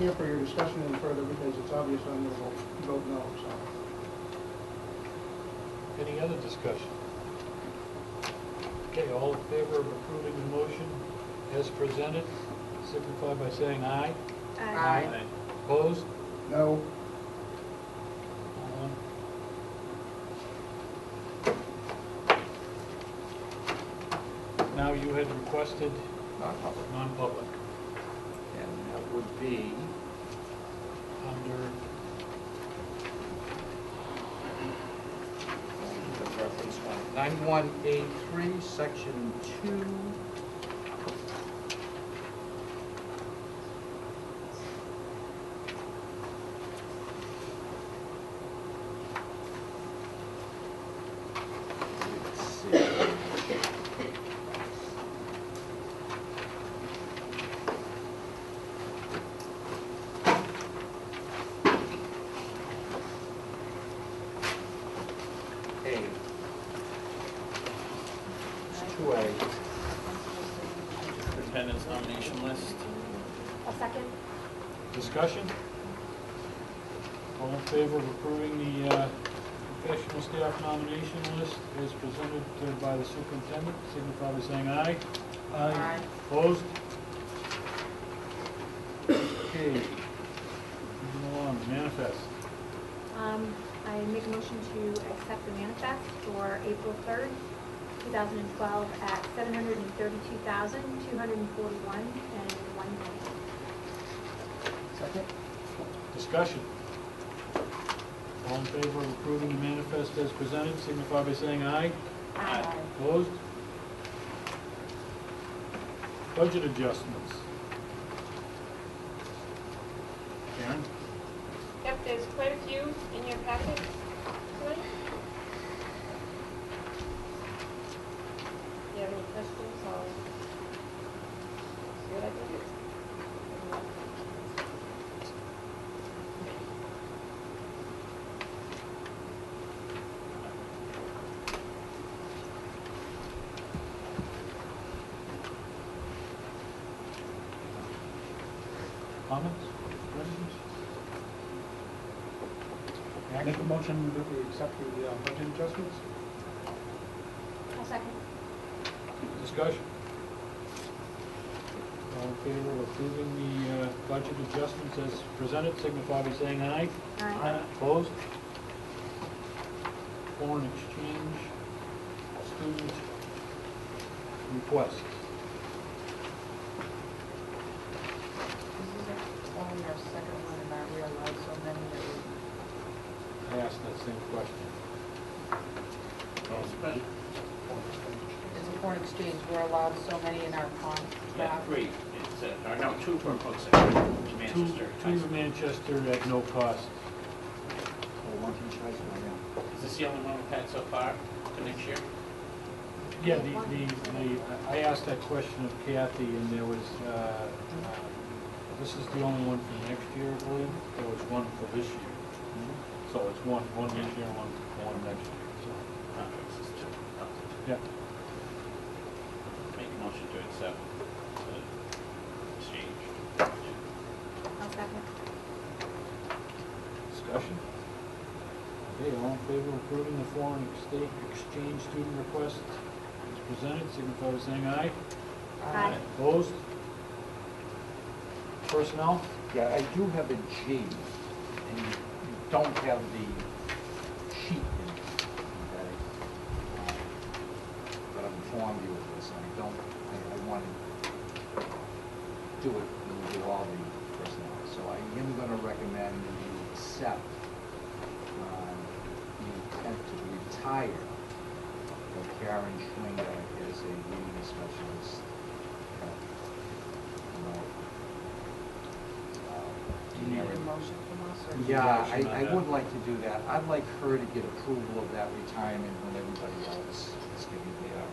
hamper your discussion any further because it's obvious on your vote, you vote no, so. Any other discussion? Okay, all in favor of approving the motion as presented, signify by saying aye. Aye. Opposed? No. One. Now, you had requested Non-public. non-public And that would be under, the reference one, 91A3, Section 2. Let's see. A. It's 2A. Superintendent's nomination list. A second? discussion? All in favor of approving the professional staff nomination list as presented by the superintendent, signify by saying aye. Aye. Opposed? Okay. Moving along, manifest. I make a motion to accept the manifest for April 3rd, 2012 at $732,241.01. Second? Discussion. All in favor of approving the manifest as presented, signify by saying aye. Aye. Opposed? Budget adjustments. Karen? Yep, there's quite a few in your packet tonight. If you have any questions, I'll see what I can do. Comments? Questions? Make a motion that we accept the budget adjustments? A second. Discussion. All in favor of approving the budget adjustments as presented, signify by saying aye. Aye. Opposed? Foreign exchange student request. This is only our second one, and aren't we allowed so many that we... I asked that same question. It's a foreign exchange, we're allowed so many in our Yeah, contract. 3. It's, or no, 2 for Hooksett, Manchester. Two to Manchester at no cost. Is this the only one we've had so far for next year? Yeah, I asked that question of Kathy, and there was, this is the only one for next year, I believe. There was one for this year. So it's one this year, one next year, so, Contracts is 2. yeah. Make a motion to accept the exchange. I'll second. Discussion? Okay, all in favor of approving the foreign exchange student request as presented, signify by saying aye. Aye. Opposed? Personnel? Yeah, I do have a G, and you don't have the sheet in it, okay? But I've informed you of this, and I want to do it when we do all the personnel. So I am going to recommend that you accept the intent to retire of Karen Schwinger as a reading specialist. Do you need a motion from us, or? Yeah, motion on I that? would like to do that. I'd like her to get approval of that retirement when everybody else is getting their,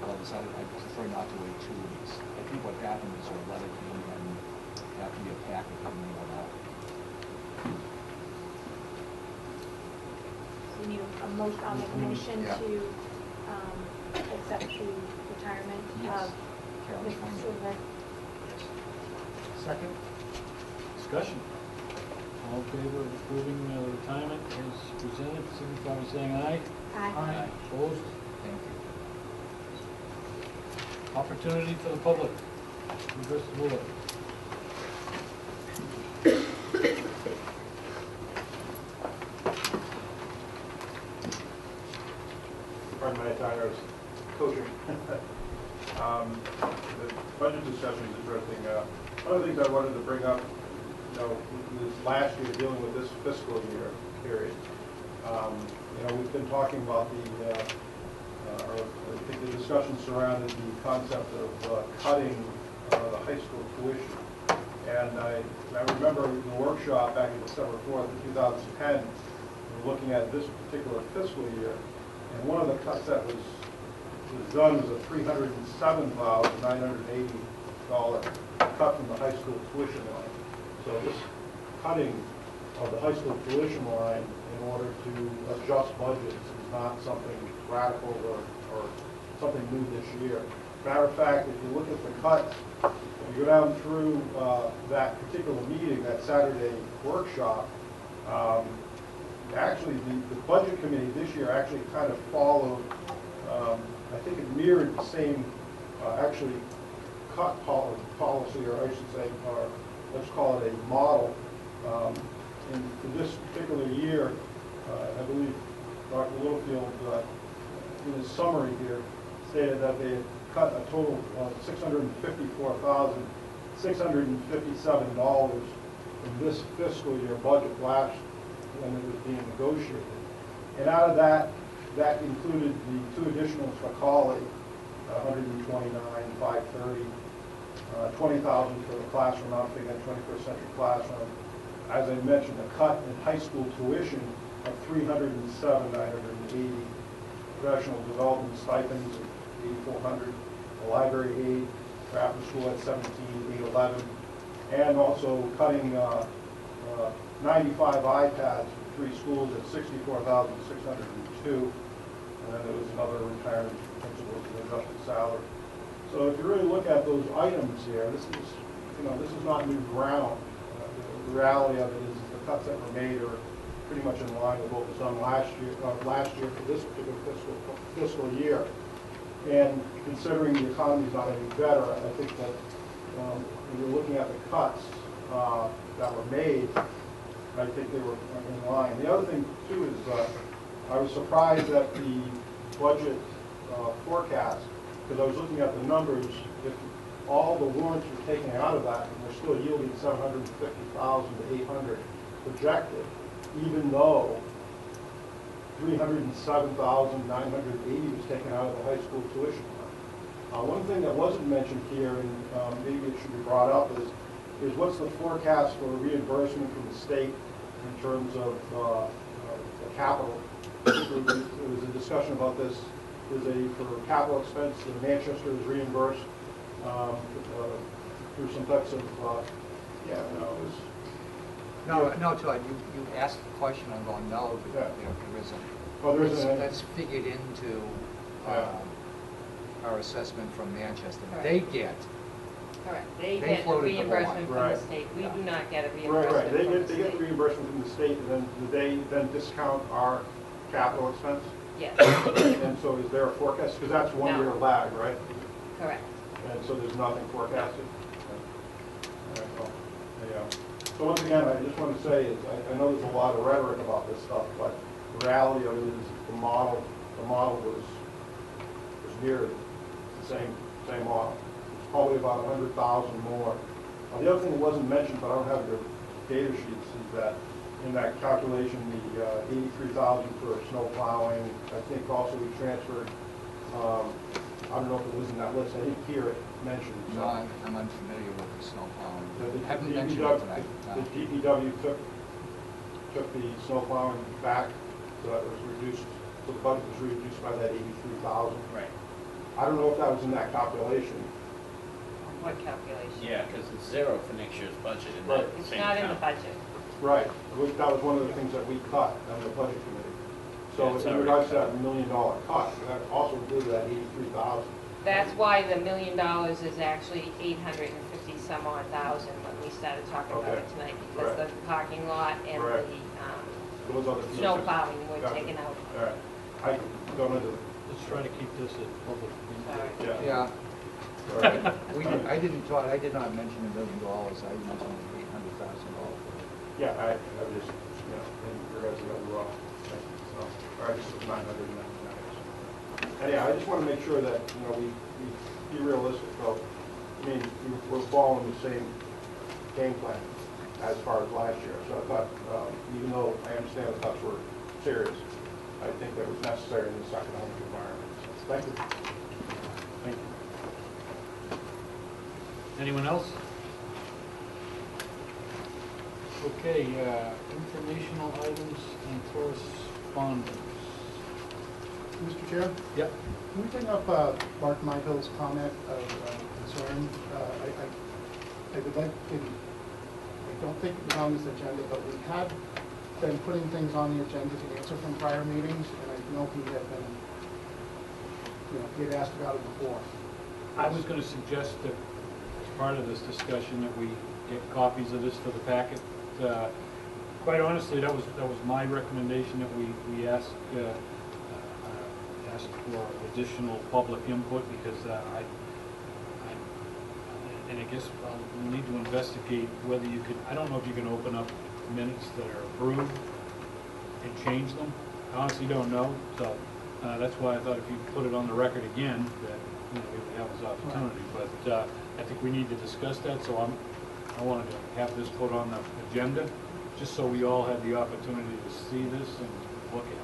well, I prefer not to wait 2 weeks. I think what happened is her letter came in, after your packet and mailed out. We need a motion, I'll make a motion Yeah. to accept the retirement Yes. of Karen Mrs. Schwinger. Silver. Second? Discussion. All in favor of approving the retirement as presented, signify by saying aye. Aye. Opposed? Thank you. Opportunity for the public. Mr. Muller. Pardon my attire, I was coaching. The budget discussion is interesting. One of the things I wanted to bring up, this last year, dealing with this fiscal year period. We've been talking about I think the discussion surrounded the concept of cutting the high school tuition. And I remember the workshop back on December 4th of 2010, we were looking at this particular fiscal year. And one of the cuts that was done was a $307,980 cut from the high school tuition line. So this cutting of the high school tuition line in order to adjust budgets is not something radical or something new this year. Matter of fact, if you look at the cut, if you go down through that particular meeting, that Saturday workshop, actually the budget committee this year actually kind of followed, I think it mirrored the same actually cut policy, or I should say, or let's call it a model. And for this particular year, I believe Dr. Littlefield, in his summary here, stated that they had cut a total of $654,657 from this fiscal year budget last when it was being negotiated. And out of that included the two additionals for Colley, 129,530, 20,000 for the classroom outfitting and 21st century classroom. As I mentioned, a cut in high school tuition of $307,980, professional development stipends of $8,400, the library aid for after school at $17,811, and also cutting 95 iPads for 3 schools at $64,602, and then there was another retirement for principals and adjusted salary. So if you really look at those items here, this is not new ground. The reality of it is the cuts that were made are pretty much in line with what was done last year for this particular fiscal year. And considering the economy's not any better, I think that when you're looking at the cuts that were made, I think they were in line. The other thing too is I was surprised at the budget forecast, because I was looking at the numbers. If all the warrants were taken out of that, and we're still yielding 750,000 to 800 projected, even though 307,980 was taken out of the high school tuition line. One thing that wasn't mentioned here, and maybe it should be brought up, is what's the forecast for reimbursement from the state in terms of the capital. There was a discussion about this. For capital expense, Manchester is reimbursed through some types of, No, Todd, you asked the question, I'm going, no, but Yeah. there isn't. Oh, there isn't any? That's figured into our assessment from Manchester. Correct. They get, Correct. They They get a floated the reimbursement from the Right. state. We do not get a Right, reimbursement right. from the They get the state. reimbursement from the state, and then do they then discount our capital expense? Yes, And so is there a forecast? Because that's 1 year No. lag, right? correct. And so there's nothing forecasted? All right, well, yeah. So once again, I just want to say, I know there's a lot of rhetoric about this stuff, but the reality of it is the model was mirrored, the same model. It's probably about 100,000 more. The other thing that wasn't mentioned, but I don't have your data sheets, is that in that calculation, the 83,000 for snow plowing, I think also we transferred, I don't know if it was in that list, I didn't hear it mentioned. So no, I'm unfamiliar with the snow plowing. the Haven't mentioned it tonight. No. The DPW took the snow plowing back, so that was reduced, so the budget was reduced by that 83,000. Right. I don't know if that was in that calculation. What calculation? Yeah, because it's zero for next year's budget in Right. that It's same not in the account. budget. Right, that was one of the things that we cut on the budget committee. Yeah, So it's in already regards to cut. that $1 million cut, that also included that 83,000. That's why the $1 million is actually 850 some odd thousand when we started talking about Okay. it tonight. Because Right. the parking lot and Right. the Those other fees. snow plowing were Gotcha. taken out. All right. I can go into the, Let's try to keep this at public. All right. yeah. Yeah, All right. I did not mention $1 million, I mentioned $800,000. Yeah, I just, you know, and your guys are gonna rough. So, all right, this is 999. Anyhow, I just want to make sure that, you know, we be realistic, though. I mean, we're following the same game plan as far as last year. So I thought, even though I understand the cuts were serious, I think that was necessary in this economic environment. So, thank you. Thank you. Anyone else? Okay, informational items and correspondence. Mr. Chair, Yep. can we bring up Mark Myhill's comment of concern? I would like to, I don't think it was on this agenda, but we had been putting things on the agenda to answer from prior meetings, and I know he had been, you know, he had asked about it before. I was going to suggest that as part of this discussion that we get copies of this for the packet. Quite honestly, that was my recommendation, that we ask for additional public input, because and I guess we need to investigate whether you could, I don't know if you can open up minutes that are approved and change them. I honestly don't know, so that's why I thought if you put it on the record again, that, you know, we would have this opportunity. But I think we need to discuss that, so I wanted to have this put on the agenda, just so we all had the opportunity to see this and look at it.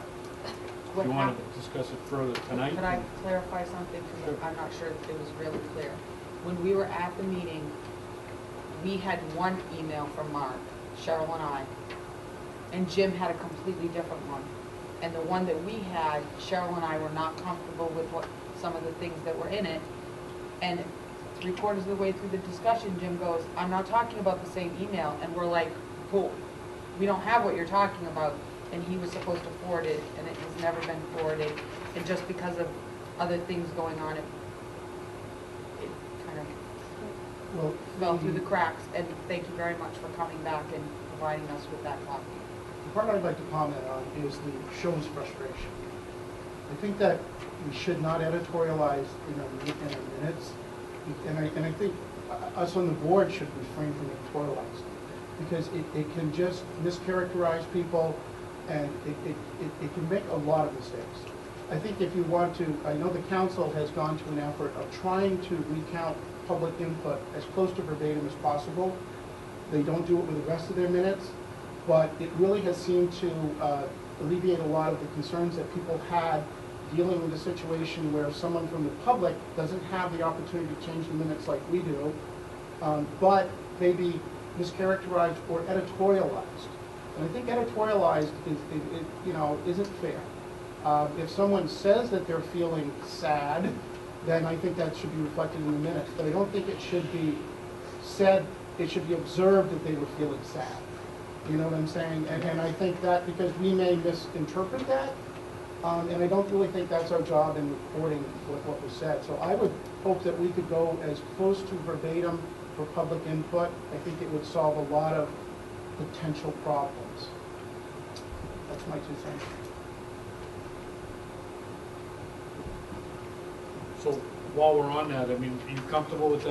What You want hap- to discuss it further tonight? Could I clarify something? Because Sure. I'm not sure if it was really clear. When we were at the meeting, we had one email from Mark, Cheryl and I, and Jim had a completely different one. And the one that we had, Cheryl and I were not comfortable with some of the things that were in it. And 3/4 of the way through the discussion, Jim goes, "I'm not talking about the same email." And we're like, "Cool, we don't have what you're talking about." And he was supposed to forward it, and it has never been forwarded. And just because of other things going on, it kind of Well, fell through the cracks. And thank you very much for coming back and providing us with that copy. the part I'd like to comment on is the show's frustration. I think that we should not editorialize in our minutes, and I think us on the board should refrain from editorializing, because it can just mischaracterize people, and it can make a lot of mistakes. I think if you want to, I know the council has gone to an effort of trying to recount public input as close to verbatim as possible. They don't do it with the rest of their minutes, but it really has seemed to alleviate a lot of the concerns that people had dealing with a situation where someone from the public doesn't have the opportunity to change the minutes like we do, but maybe mischaracterized or editorialized. And I think editorialized isn't fair. If someone says that they're feeling sad, then I think that should be reflected in the minutes. But I don't think it should be said, it should be observed that they were feeling sad. You know what I'm saying? And I think that because we may misinterpret that, and I don't really think that's our job in reporting what was said. So I would hope that we could go as close to verbatim for public input. I think it would solve a lot of potential problems. That's my 2 cents. So while we're on that, I mean, are you comfortable with that?